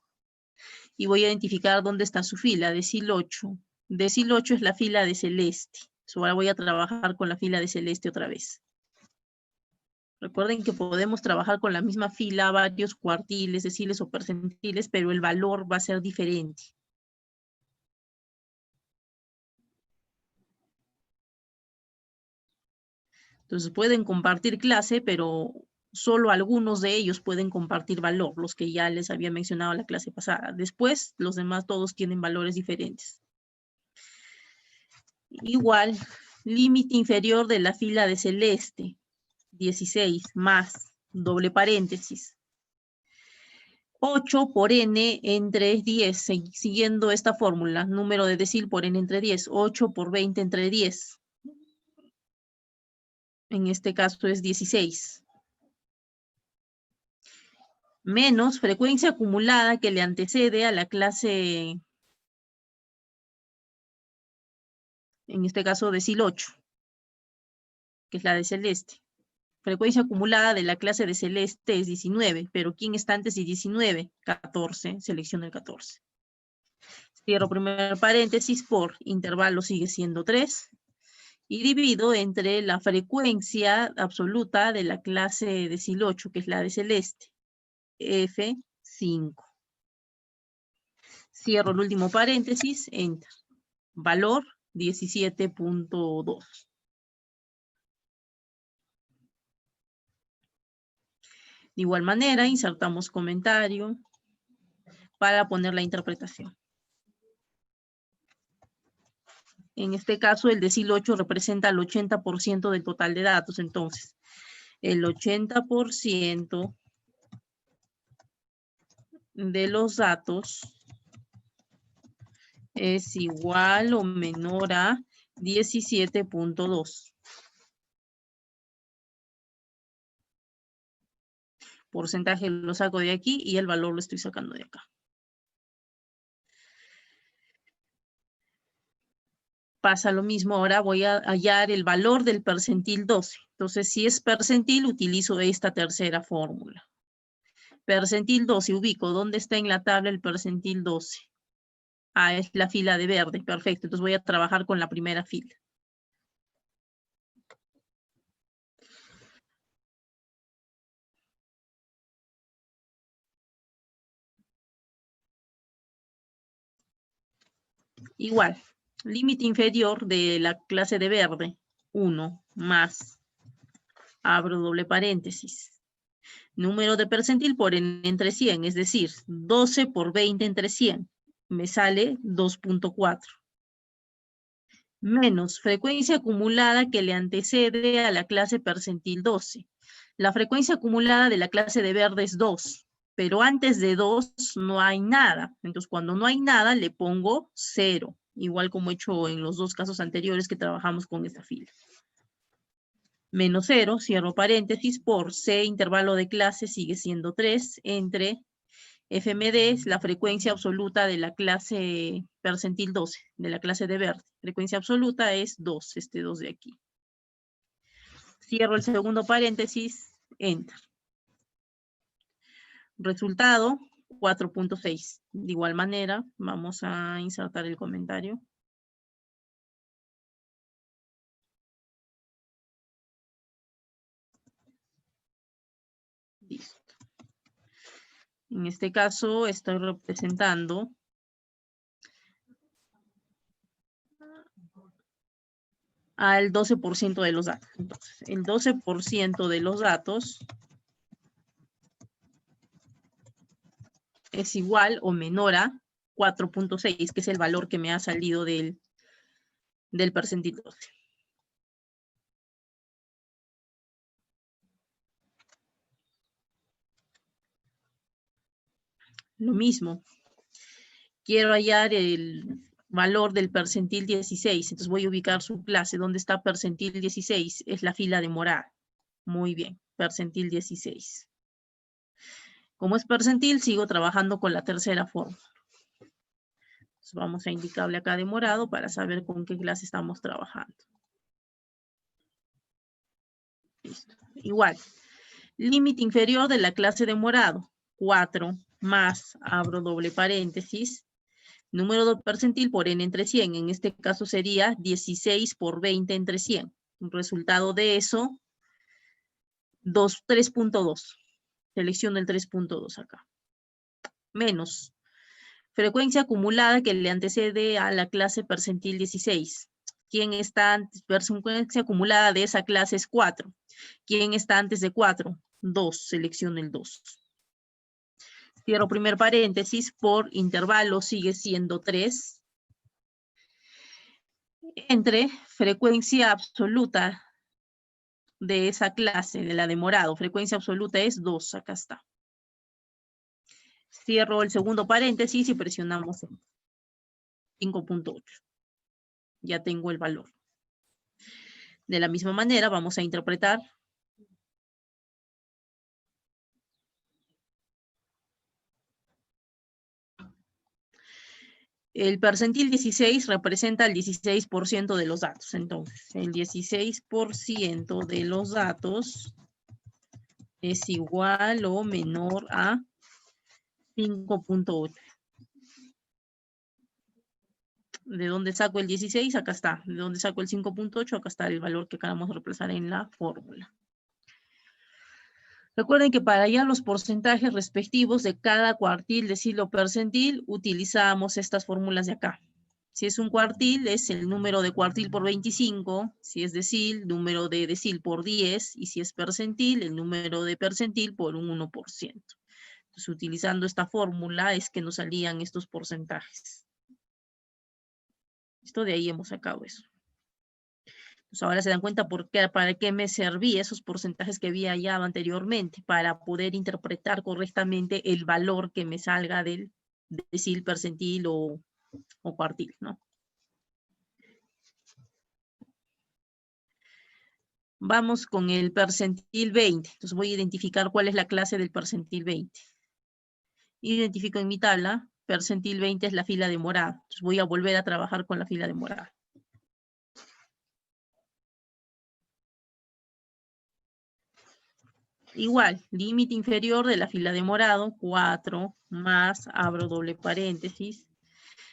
Y voy a identificar dónde está su fila, decil 8. Decil 8 es la fila de celeste. Ahora voy a trabajar con la fila de celeste otra vez. Recuerden que podemos trabajar con la misma fila, varios cuartiles, deciles o percentiles, pero el valor va a ser diferente. Entonces pueden compartir clase, pero solo algunos de ellos pueden compartir valor, los que ya les había mencionado la clase pasada. Después, los demás todos tienen valores diferentes. Igual, límite inferior de la fila de celeste, 16 más, doble paréntesis, 8 por n entre 10, siguiendo esta fórmula, número de decil por n entre 10, 8 por 20 entre 10. En este caso es 16. Menos frecuencia acumulada que le antecede a la clase, en este caso decil 8, que es la de celeste. Frecuencia acumulada de la clase de celeste es 19, pero ¿quién está antes de 19? 14, selecciono el 14. Cierro primer paréntesis, por intervalo sigue siendo 3, y divido entre la frecuencia absoluta de la clase de decil 8, que es la de celeste, F5. Cierro el último paréntesis, Enter. Valor 17.2. De igual manera, insertamos comentario para poner la interpretación. En este caso, el decil 8 representa el 80% del total de datos. Entonces, el 80% de los datos es igual o menor a 17.2. Porcentaje lo saco de aquí y el valor lo estoy sacando de acá. Pasa lo mismo, ahora voy a hallar el valor del percentil 12. Entonces, si es percentil, utilizo esta tercera fórmula. Percentil 12, ubico. ¿Dónde está en la tabla el percentil 12? Ah, es la fila de verde. Perfecto. Entonces voy a trabajar con la primera fila. Igual, límite inferior de la clase de verde, 1 más, abro doble paréntesis, número de percentil por n entre 100, es decir, 12 por 20 entre 100, me sale 2.4. Menos frecuencia acumulada que le antecede a la clase percentil 12. La frecuencia acumulada de la clase de verde es 2, pero antes de 2 no hay nada. Entonces, cuando no hay nada, le pongo 0, igual como he hecho en los dos casos anteriores que trabajamos con esta fila. Menos 0, cierro paréntesis, por C intervalo de clase sigue siendo 3, entre FMD es la frecuencia absoluta de la clase percentil 12, de la clase de verde. Frecuencia absoluta es 2, este 2 de aquí. Cierro el segundo paréntesis, enter. Resultado, 4.6. De igual manera, vamos a insertar el comentario. Listo. En este caso, estoy representando al 12% de los datos. Entonces, el 12% de los datos es igual o menor a 4.6, que es el valor que me ha salido del percentil 12. Lo mismo. Quiero hallar el valor del percentil 16, entonces voy a ubicar su clase. ¿Dónde está percentil 16? Es la fila de morada. Muy bien, percentil 16. Como es percentil, sigo trabajando con la tercera fórmula. Entonces vamos a indicarle acá de morado para saber con qué clase estamos trabajando. Listo. Igual, límite inferior de la clase de morado, 4 más, abro doble paréntesis, número de percentil por n entre 100. En este caso sería 16 por 20 entre 100. El resultado de eso, 3.2. Selecciono el 3.2 acá. Menos. Frecuencia acumulada que le antecede a la clase percentil 16. ¿Quién está antes? Frecuencia acumulada de esa clase es 4. ¿Quién está antes de 4? 2. Selecciono el 2. Cierro primer paréntesis, por intervalo sigue siendo 3. Entre frecuencia absoluta de esa clase, de la de morado, frecuencia absoluta es 2, acá está. Cierro el segundo paréntesis y presionamos 5.8. Ya tengo el valor. De la misma manera vamos a interpretar el percentil 16 representa el 16% de los datos. Entonces, el 16% de los datos es igual o menor a 5.8. ¿De dónde saco el 16? Acá está. ¿De dónde saco el 5.8? Acá está el valor que acabamos de reemplazar en la fórmula. Recuerden que para hallar los porcentajes respectivos de cada cuartil, decil o percentil, utilizamos estas fórmulas de acá. Si es un cuartil, es el número de cuartil por 25. Si es decil, número de decil por 10. Y si es percentil, el número de percentil por un 1%. Entonces, utilizando esta fórmula es que nos salían estos porcentajes. Esto de ahí hemos sacado eso. Entonces, ahora se dan cuenta para qué me servía esos porcentajes que había hallado anteriormente, para poder interpretar correctamente el valor que me salga del decil, percentil o cuartil, ¿no? Vamos con el percentil 20. Entonces voy a identificar cuál es la clase del percentil 20. Identifico en mi tabla, percentil 20 es la fila de morado. Entonces voy a volver a trabajar con la fila de morado. Igual, límite inferior de la fila de morado, 4 más, abro doble paréntesis,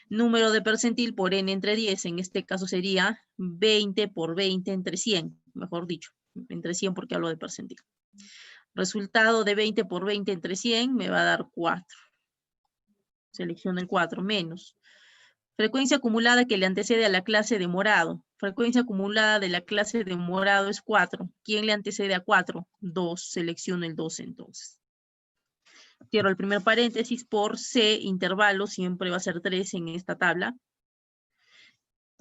número de percentil por n entre 10, en este caso sería 20 por 20 entre 100, mejor dicho, entre 100 porque hablo de percentil. Resultado de 20 por 20 entre 100 me va a dar 4. Selecciono el 4, menos. Frecuencia acumulada que le antecede a la clase de morado. Frecuencia acumulada de la clase de morado es 4. ¿Quién le antecede a 4? 2. Selecciono el 2 entonces. Cierro el primer paréntesis por C, intervalo, siempre va a ser 3 en esta tabla.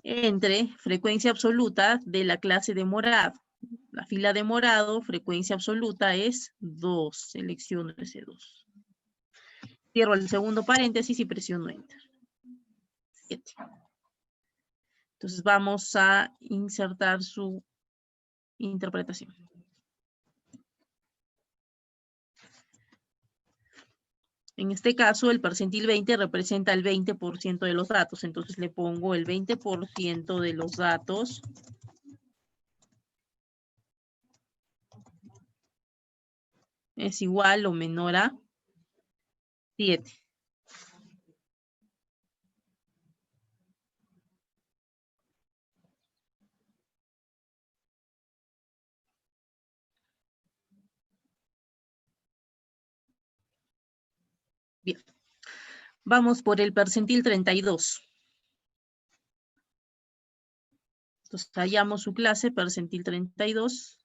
Entre frecuencia absoluta de la clase de morado. La fila de morado, frecuencia absoluta es 2. Selecciono ese 2. Cierro el segundo paréntesis y presiono Enter. 7. Entonces vamos a insertar su interpretación. En este caso, el percentil 20 representa el 20% de los datos. Entonces le pongo el 20% de los datos es igual o menor a 7. Bien. Vamos por el percentil 32. Entonces hallamos su clase, percentil 32.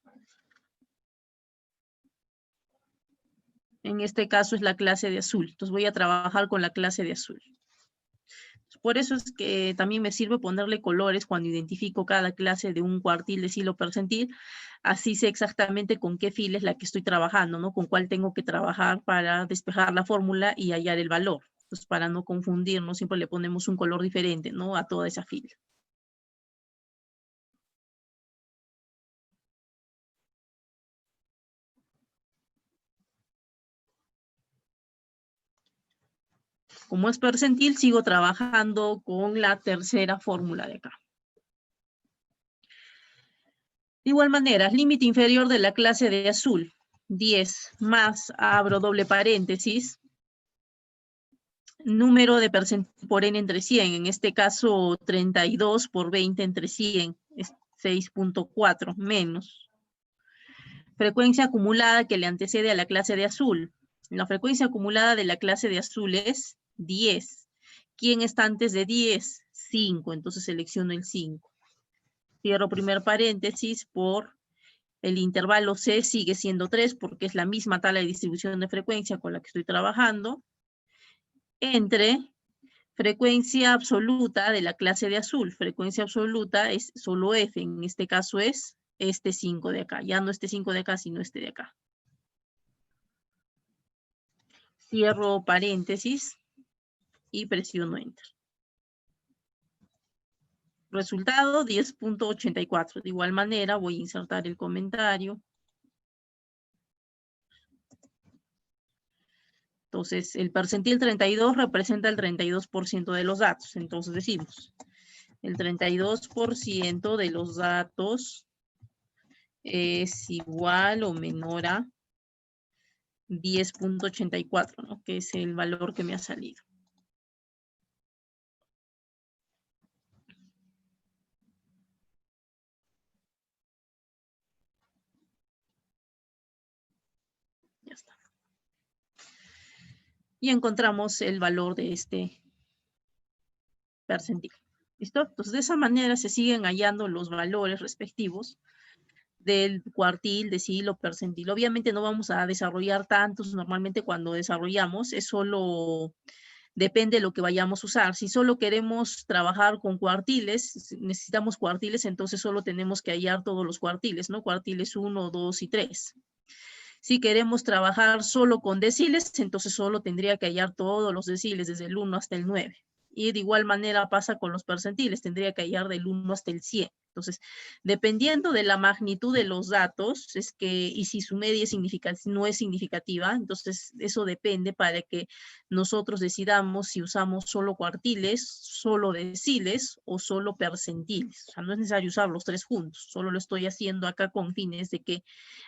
En este caso es la clase de azul. Entonces voy a trabajar con la clase de azul. Por eso es que también me sirve ponerle colores cuando identifico cada clase de un cuartil, decil o percentil. Así sé exactamente con qué fila es la que estoy trabajando, ¿no? Con cuál tengo que trabajar para despejar la fórmula y hallar el valor. Entonces, para no confundirnos, siempre le ponemos un color diferente, ¿no? A toda esa fila. Como es percentil, sigo trabajando con la tercera fórmula de acá. De igual manera, límite inferior de la clase de azul, 10 más, abro doble paréntesis, número de percentil por n entre 100, en este caso 32 por 20 entre 100, es 6.4 menos. Frecuencia acumulada que le antecede a la clase de azul. La frecuencia acumulada de la clase de azul es 10. ¿Quién está antes de 10? 5, entonces selecciono el 5. Cierro primer paréntesis por el intervalo C sigue siendo 3 porque es la misma tabla de distribución de frecuencia con la que estoy trabajando. Entre frecuencia absoluta de la clase de azul. Frecuencia absoluta es solo F, en este caso es este 5 de acá. Ya no este 5 de acá, sino este de acá. Cierro paréntesis y presiono Enter. Resultado 10.84. De igual manera voy a insertar el comentario. Entonces, el percentil 32 representa el 32% de los datos. Entonces decimos, el 32% de los datos es igual o menor a 10.84, ¿no? Que es el valor que me ha salido. Ya está. Y encontramos el valor de este percentil. ¿Listo? Entonces, de esa manera se siguen hallando los valores respectivos del cuartil, decil o percentil. Obviamente no vamos a desarrollar tantos, normalmente cuando desarrollamos es solo, depende de lo que vayamos a usar. Si solo queremos trabajar con cuartiles, necesitamos cuartiles, entonces solo tenemos que hallar todos los cuartiles, ¿no? Cuartiles 1, 2 y 3. Si queremos trabajar solo con deciles, entonces solo tendría que hallar todos los deciles, desde el 1 hasta el 9. Y de igual manera pasa con los percentiles, tendría que hallar del 1 hasta el 100. Entonces, dependiendo de la magnitud de los datos, es que, y si su media no es significativa, entonces eso depende para que nosotros decidamos si usamos solo cuartiles, solo deciles o solo percentiles. O sea, no es necesario usar los tres juntos, solo lo estoy haciendo acá con fines de que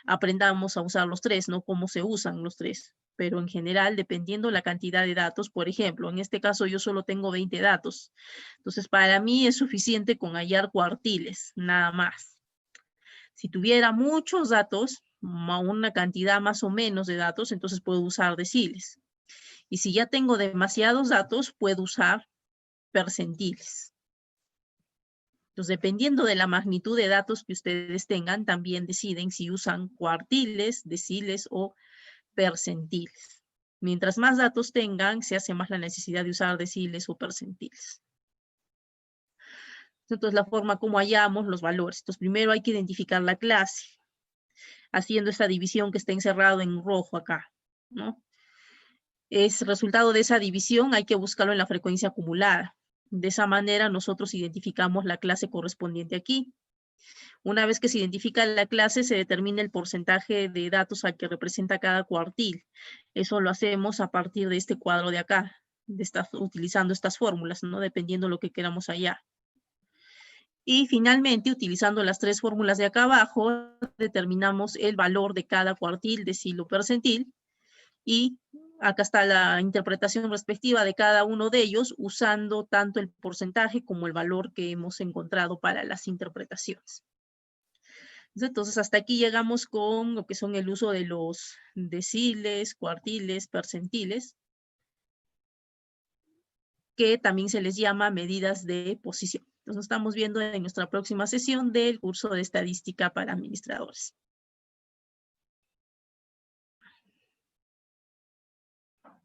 aprendamos a usar los tres, ¿no? Cómo se usan los tres. Pero en general, dependiendo la cantidad de datos, por ejemplo, en este caso yo solo tengo 20 datos. Entonces, para mí es suficiente con hallar cuartiles, nada más. Si tuviera muchos datos, una cantidad más o menos de datos, entonces puedo usar deciles. Y si ya tengo demasiados datos, puedo usar percentiles. Entonces, dependiendo de la magnitud de datos que ustedes tengan, también deciden si usan cuartiles, deciles o percentiles. Mientras más datos tengan, se hace más la necesidad de usar deciles o percentiles. Entonces, la forma como hallamos los valores. Entonces, primero hay que identificar la clase, haciendo esta división que está encerrado en rojo acá, ¿no? Es resultado de esa división, hay que buscarlo en la frecuencia acumulada. De esa manera, nosotros identificamos la clase correspondiente aquí. Una vez que se identifica la clase, se determina el porcentaje de datos al que representa cada cuartil. Eso lo hacemos a partir de este cuadro de acá, utilizando estas fórmulas, ¿no? Dependiendo de lo que queramos hallar. Y finalmente, utilizando las tres fórmulas de acá abajo, determinamos el valor de cada cuartil, decil o percentil. Y acá está la interpretación respectiva de cada uno de ellos, usando tanto el porcentaje como el valor que hemos encontrado para las interpretaciones. Entonces, hasta aquí llegamos con lo que son el uso de los deciles, cuartiles, percentiles, que también se les llama medidas de posición. Entonces, nos estamos viendo en nuestra próxima sesión del curso de estadística para administradores.